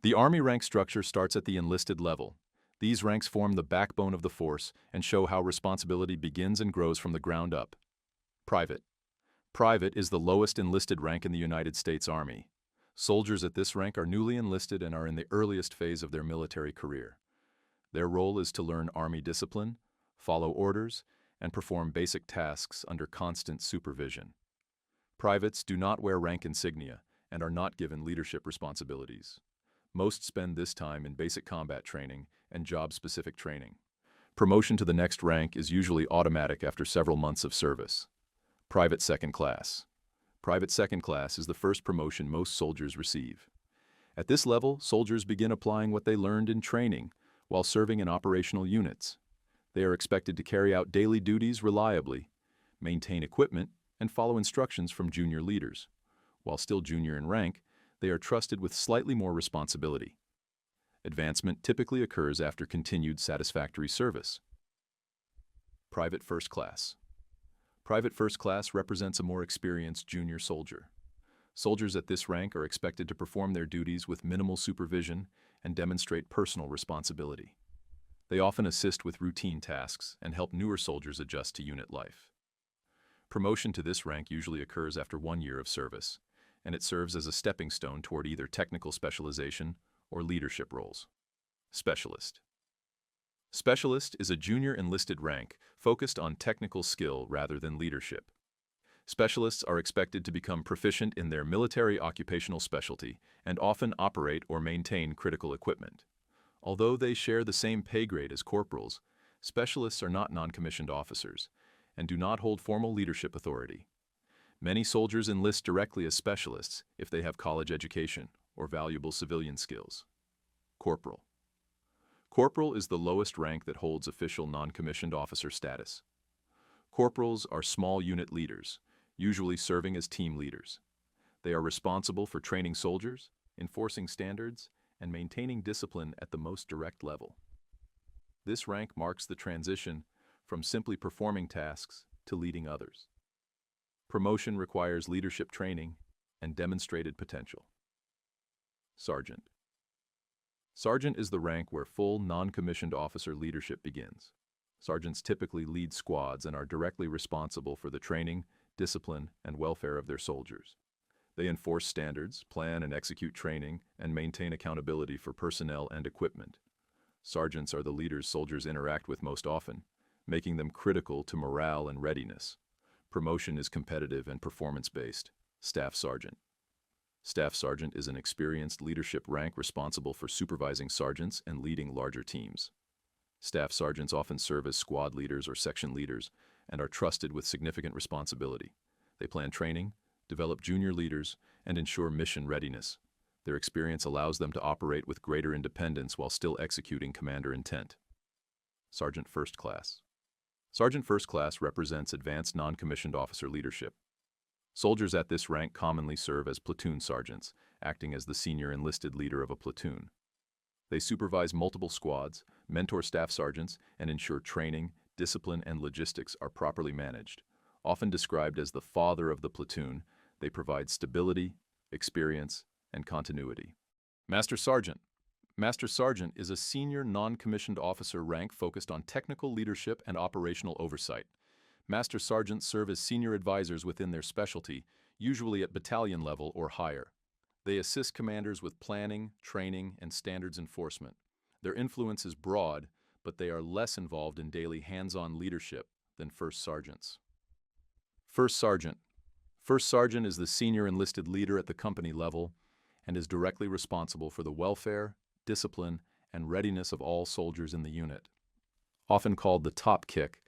The Army rank structure starts at the enlisted level. These ranks form the backbone of the force and show how responsibility begins and grows from the ground up. Private. Private is the lowest enlisted rank in the United States Army. Soldiers at this rank are newly enlisted and are in the earliest phase of their military career. Their role is to learn Army discipline, follow orders, and perform basic tasks under constant supervision. Privates do not wear rank insignia and are not given leadership responsibilities. Most spend this time in basic combat training and job-specific training. Promotion to the next rank is usually automatic after several months of service. Private Second Class. Private Second Class is the first promotion most soldiers receive. At this level, soldiers begin applying what they learned in training while serving in operational units. They are expected to carry out daily duties reliably, maintain equipment, and follow instructions from junior leaders. While still junior in rank, they are trusted with slightly more responsibility. Advancement typically occurs after continued satisfactory service. Private First Class. Private First Class represents a more experienced junior soldier. Soldiers at this rank are expected to perform their duties with minimal supervision and demonstrate personal responsibility. They often assist with routine tasks and help newer soldiers adjust to unit life. Promotion to this rank usually occurs after 1 year of service, and it serves as a stepping stone toward either technical specialization or leadership roles. Specialist. Specialist is a junior enlisted rank focused on technical skill rather than leadership. Specialists are expected to become proficient in their military occupational specialty and often operate or maintain critical equipment. Although they share the same pay grade as corporals, specialists are not non-commissioned officers and do not hold formal leadership authority. Many soldiers enlist directly as specialists if they have college education or valuable civilian skills. Corporal. Corporal is the lowest rank that holds official non-commissioned officer status. Corporals are small unit leaders, usually serving as team leaders. They are responsible for training soldiers, enforcing standards, and maintaining discipline at the most direct level. This rank marks the transition from simply performing tasks to leading others. Promotion requires leadership training and demonstrated potential. Sergeant. Sergeant is the rank where full non-commissioned officer leadership begins. Sergeants typically lead squads and are directly responsible for the training, discipline, and welfare of their soldiers. They enforce standards, plan and execute training, and maintain accountability for personnel and equipment. Sergeants are the leaders soldiers interact with most often, making them critical to morale and readiness. Promotion is competitive and performance-based. Staff Sergeant. Staff Sergeant is an experienced leadership rank responsible for supervising sergeants and leading larger teams. Staff Sergeants often serve as squad leaders or section leaders and are trusted with significant responsibility. They plan training, develop junior leaders, and ensure mission readiness. Their experience allows them to operate with greater independence while still executing commander intent. Sergeant First Class. Sergeant First Class represents advanced non-commissioned officer leadership. Soldiers at this rank commonly serve as platoon sergeants, acting as the senior enlisted leader of a platoon. They supervise multiple squads, mentor staff sergeants, and ensure training, discipline, and logistics are properly managed. Often described as the father of the platoon, they provide stability, experience, and continuity. Master Sergeant. Master Sergeant is a senior non-commissioned officer rank focused on technical leadership and operational oversight. Master Sergeants serve as senior advisors within their specialty, usually at battalion level or higher. They assist commanders with planning, training, and standards enforcement. Their influence is broad, but they are less involved in daily hands-on leadership than First Sergeants. First Sergeant. First Sergeant is the senior enlisted leader at the company level and is directly responsible for the welfare, discipline, and readiness of all soldiers in the unit. Often called the top kick,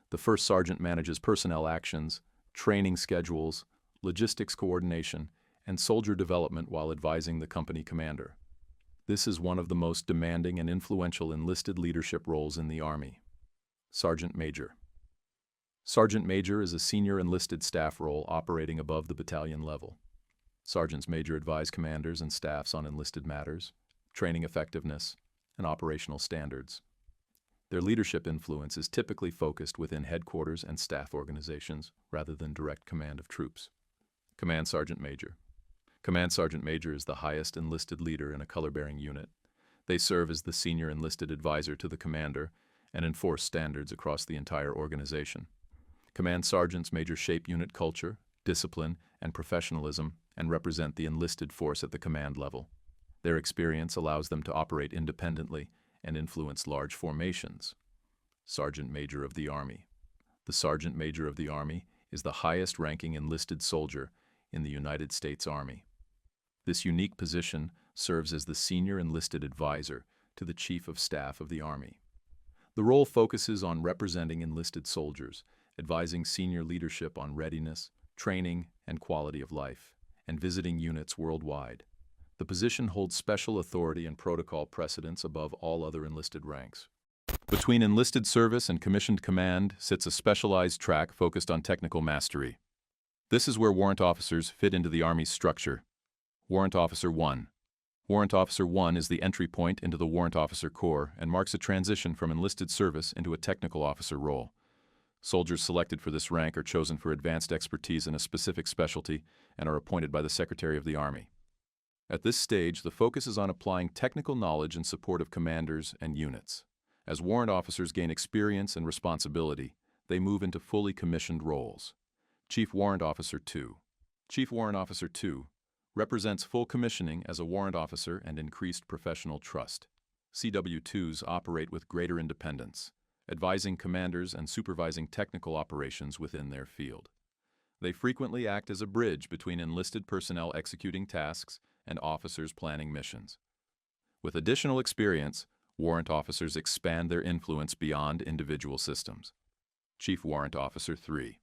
the First Sergeant manages personnel actions, training schedules, logistics coordination, and soldier development while advising the company commander. This is one of the most demanding and influential enlisted leadership roles in the Army. Sergeant Major. Sergeant Major is a senior enlisted staff role operating above the battalion level. Sergeants Major advise commanders and staffs on enlisted matters, training effectiveness, and operational standards. Their leadership influence is typically focused within headquarters and staff organizations rather than direct command of troops. Command Sergeant Major. Command Sergeant Major is the highest enlisted leader in a color-bearing unit. They serve as the senior enlisted advisor to the commander and enforce standards across the entire organization. Command Sergeants Major shape unit culture, discipline, and professionalism and represent the enlisted force at the command level. Their experience allows them to operate independently and influence large formations. Sergeant Major of the Army. The Sergeant Major of the Army is the highest-ranking enlisted soldier in the United States Army. This unique position serves as the senior enlisted advisor to the Chief of Staff of the Army. The role focuses on representing enlisted soldiers, advising senior leadership on readiness, training, and quality of life, and visiting units worldwide. The position holds special authority and protocol precedence above all other enlisted ranks. Between enlisted service and commissioned command sits a specialized track focused on technical mastery. This is where warrant officers fit into the Army's structure. Warrant Officer 1. Warrant Officer 1 is the entry point into the Warrant Officer Corps and marks a transition from enlisted service into a technical officer role. Soldiers selected for this rank are chosen for advanced expertise in a specific specialty and are appointed by the Secretary of the Army. At this stage, the focus is on applying technical knowledge in support of commanders and units. As warrant officers gain experience and responsibility, they move into fully commissioned roles. Chief Warrant Officer 2. Chief Warrant Officer 2 represents full commissioning as a warrant officer and increased professional trust. CW2s operate with greater independence, advising commanders and supervising technical operations within their field. They frequently act as a bridge between enlisted personnel executing tasks and officers planning missions. With additional experience, warrant officers expand their influence beyond individual systems. Chief Warrant Officer 3.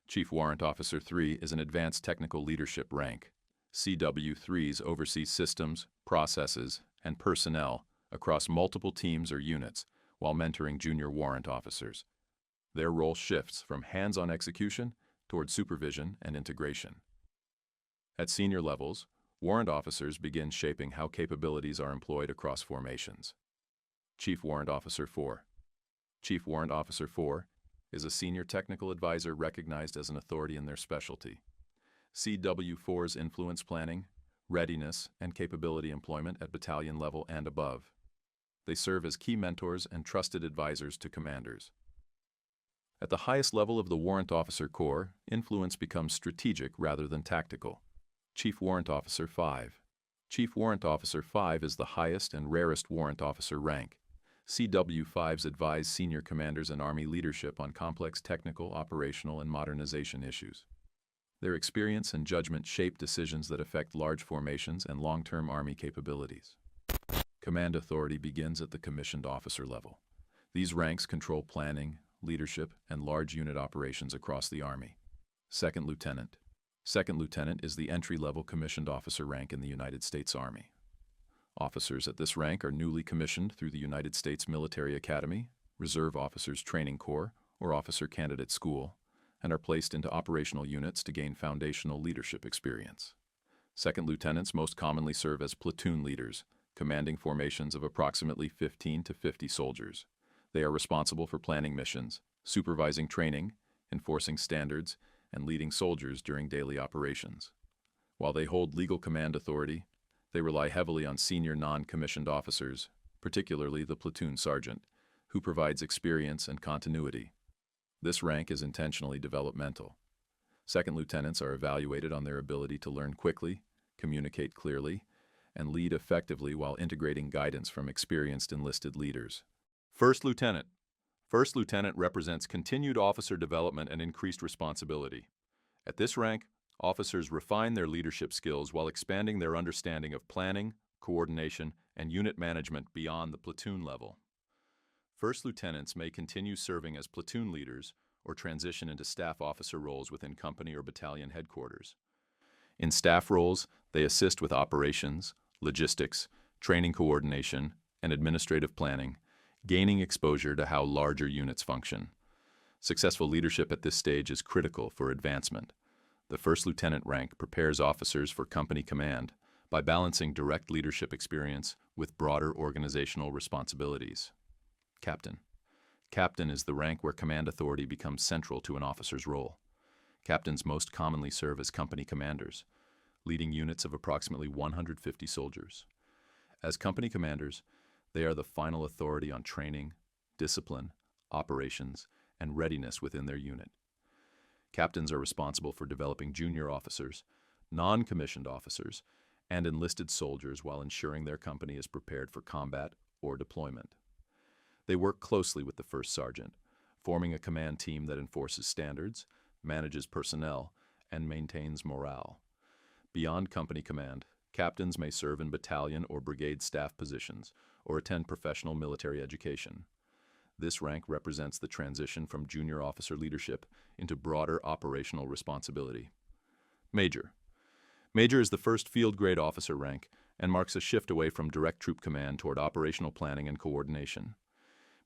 Chief Warrant Officer 3 is an advanced technical leadership rank. CW3s oversee systems, processes, and personnel across multiple teams or units while mentoring junior warrant officers. Their role shifts from hands-on execution toward supervision and integration. At senior levels, warrant officers begin shaping how capabilities are employed across formations. Chief Warrant Officer 4. Chief Warrant Officer 4 is a senior technical advisor recognized as an authority in their specialty. CW4's influence planning, readiness, and capability employment at battalion level and above. They serve as key mentors and trusted advisors to commanders. At the highest level of the Warrant Officer Corps, influence becomes strategic rather than tactical. Chief Warrant Officer 5. Chief Warrant Officer 5 is the highest and rarest warrant officer rank. CW5s advise senior commanders and Army leadership on complex technical, operational, and modernization issues. Their experience and judgment shape decisions that affect large formations and long-term Army capabilities. Command authority begins at the commissioned officer level. These ranks control planning, leadership, and large unit operations across the Army. Second Lieutenant. Second Lieutenant is the entry-level commissioned officer rank in the United States Army. Officers at this rank are newly commissioned through the United States Military Academy, Reserve Officers Training Corps, or Officer Candidate School, and are placed into operational units to gain foundational leadership experience. Second lieutenants most commonly serve as platoon leaders, commanding formations of approximately 15 to 50 soldiers. They are responsible for planning missions, supervising training, enforcing standards, and leading soldiers during daily operations. While they hold legal command authority, they rely heavily on senior non-commissioned officers, particularly the platoon sergeant, who provides experience and continuity. This rank is intentionally developmental. Second lieutenants are evaluated on their ability to learn quickly, communicate clearly, and lead effectively while integrating guidance from experienced enlisted leaders. First Lieutenant. First Lieutenant represents continued officer development and increased responsibility. At this rank, officers refine their leadership skills while expanding their understanding of planning, coordination, and unit management beyond the platoon level. First lieutenants may continue serving as platoon leaders or transition into staff officer roles within company or battalion headquarters. In staff roles, they assist with operations, logistics, training coordination, and administrative planning, gaining exposure to how larger units function. Successful leadership at this stage is critical for advancement. The first lieutenant rank prepares officers for company command by balancing direct leadership experience with broader organizational responsibilities. Captain. Captain is the rank where command authority becomes central to an officer's role. Captains most commonly serve as company commanders, leading units of approximately 150 soldiers. As company commanders, they are the final authority on training, discipline, operations, and readiness within their unit. Captains are responsible for developing junior officers, non-commissioned officers, and enlisted soldiers while ensuring their company is prepared for combat or deployment. They work closely with the first sergeant, forming a command team that enforces standards, manages personnel, and maintains morale. Beyond company command, captains may serve in battalion or brigade staff positions or attend professional military education. This rank represents the transition from junior officer leadership into broader operational responsibility. Major. Major is the first field grade officer rank and marks a shift away from direct troop command toward operational planning and coordination.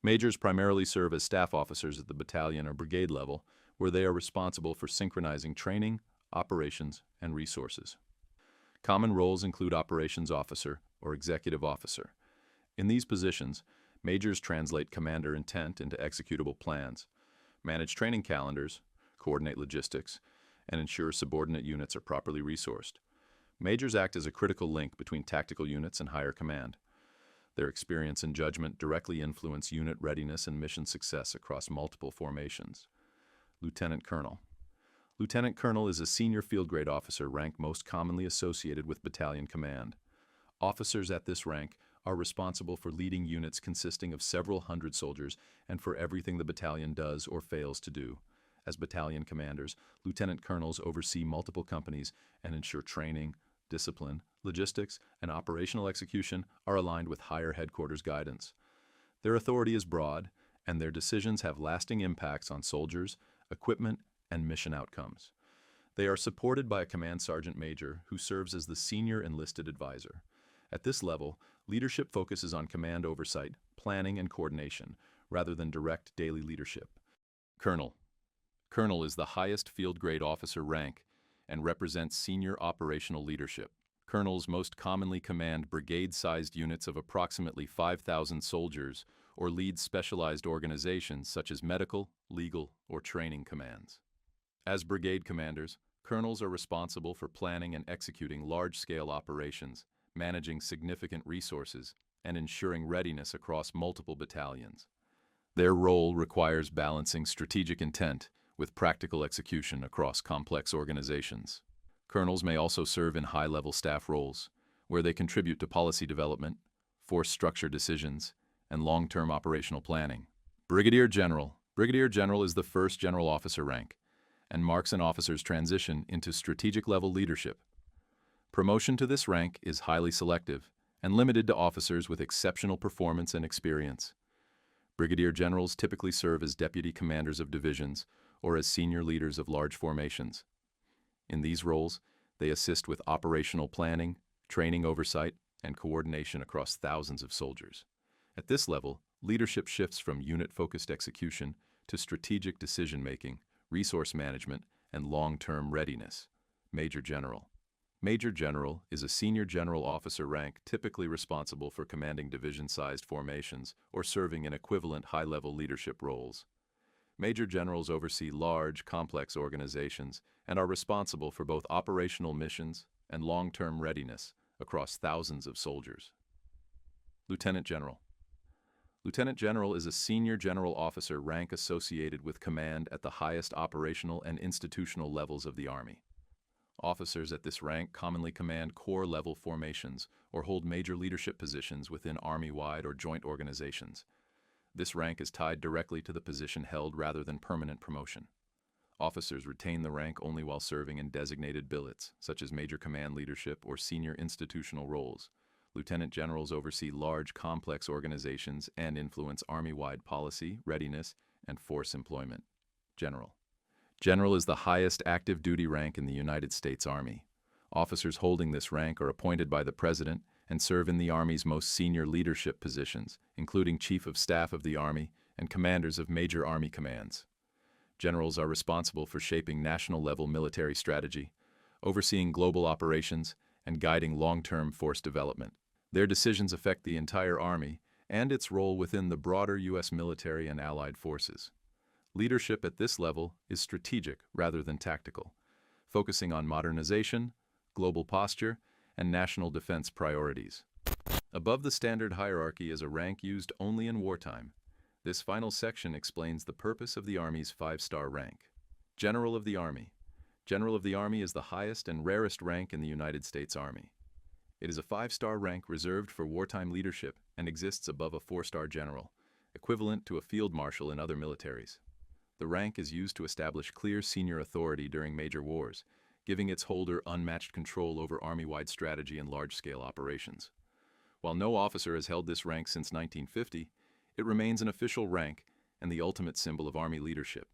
Majors primarily serve as staff officers at the battalion or brigade level, where they are responsible for synchronizing training, operations, and resources. Common roles include operations officer or executive officer. In these positions, majors translate commander intent into executable plans, manage training calendars, coordinate logistics, and ensure subordinate units are properly resourced. Majors act as a critical link between tactical units and higher command. Their experience and judgment directly influence unit readiness and mission success across multiple formations. Lieutenant Colonel. Lieutenant Colonel is a senior field grade officer rank most commonly associated with battalion command. Officers at this rank are responsible for leading units consisting of several hundred soldiers and for everything the battalion does or fails to do. As battalion commanders, lieutenant colonels oversee multiple companies and ensure training, discipline, logistics, and operational execution are aligned with higher headquarters guidance. Their authority is broad, and their decisions have lasting impacts on soldiers, equipment, and mission outcomes. They are supported by a command sergeant major who serves as the senior enlisted advisor. At this level, leadership focuses on command oversight, planning, and coordination, rather than direct daily leadership. Colonel. Colonel is the highest field grade officer rank and represents senior operational leadership. Colonels most commonly command brigade-sized units of approximately 5,000 soldiers or lead specialized organizations such as medical, legal, or training commands. As brigade commanders, colonels are responsible for planning and executing large-scale operations, managing significant resources, and ensuring readiness across multiple battalions. Their role requires balancing strategic intent with practical execution across complex organizations. Colonels may also serve in high-level staff roles, where they contribute to policy development, force structure decisions, and long-term operational planning. Brigadier General. Brigadier General is the first general officer rank and marks an officer's transition into strategic-level leadership. Promotion to this rank is highly selective and limited to officers with exceptional performance and experience. Brigadier Generals typically serve as deputy commanders of divisions or as senior leaders of large formations. In these roles, they assist with operational planning, training oversight, and coordination across thousands of soldiers. At this level, leadership shifts from unit-focused execution to strategic decision-making, resource management, and long-term readiness. Major General. Major General is a senior general officer rank typically responsible for commanding division-sized formations or serving in equivalent high-level leadership roles. Major generals oversee large, complex organizations and are responsible for both operational missions and long-term readiness across thousands of soldiers. Lieutenant General. Lieutenant General is a senior general officer rank associated with command at the highest operational and institutional levels of the Army. Officers at this rank commonly command corps-level formations or hold major leadership positions within Army-wide or joint organizations. This rank is tied directly to the position held rather than permanent promotion. Officers retain the rank only while serving in designated billets, such as major command leadership or senior institutional roles. Lieutenant generals oversee large, complex organizations and influence Army-wide policy, readiness, and force employment. General. General is the highest active duty rank in the United States Army. Officers holding this rank are appointed by the President and serve in the Army's most senior leadership positions, including Chief of Staff of the Army and commanders of major Army commands. Generals are responsible for shaping national-level military strategy, overseeing global operations, and guiding long-term force development. Their decisions affect the entire Army and its role within the broader U.S. military and allied forces. Leadership at this level is strategic rather than tactical, focusing on modernization, global posture, and national defense priorities. Above the standard hierarchy is a rank used only in wartime. This final section explains the purpose of the Army's 5-star rank. General of the Army. General of the Army is the highest and rarest rank in the United States Army. It is a 5-star rank reserved for wartime leadership and exists above a 4-star general, equivalent to a field marshal in other militaries. The rank is used to establish clear senior authority during major wars, giving its holder unmatched control over Army-wide strategy and large-scale operations. While no officer has held this rank since 1950, it remains an official rank and the ultimate symbol of Army leadership.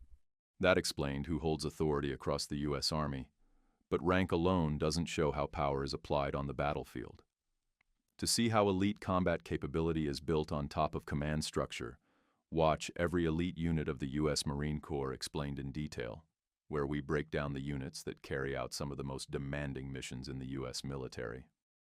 That explained who holds authority across the U.S. Army, but rank alone doesn't show how power is applied on the battlefield. To see how elite combat capability is built on top of command structure, watch Every Elite Unit of the U.S. Marine Corps explained in detail, where we break down the units that carry out some of the most demanding missions in the U.S. military.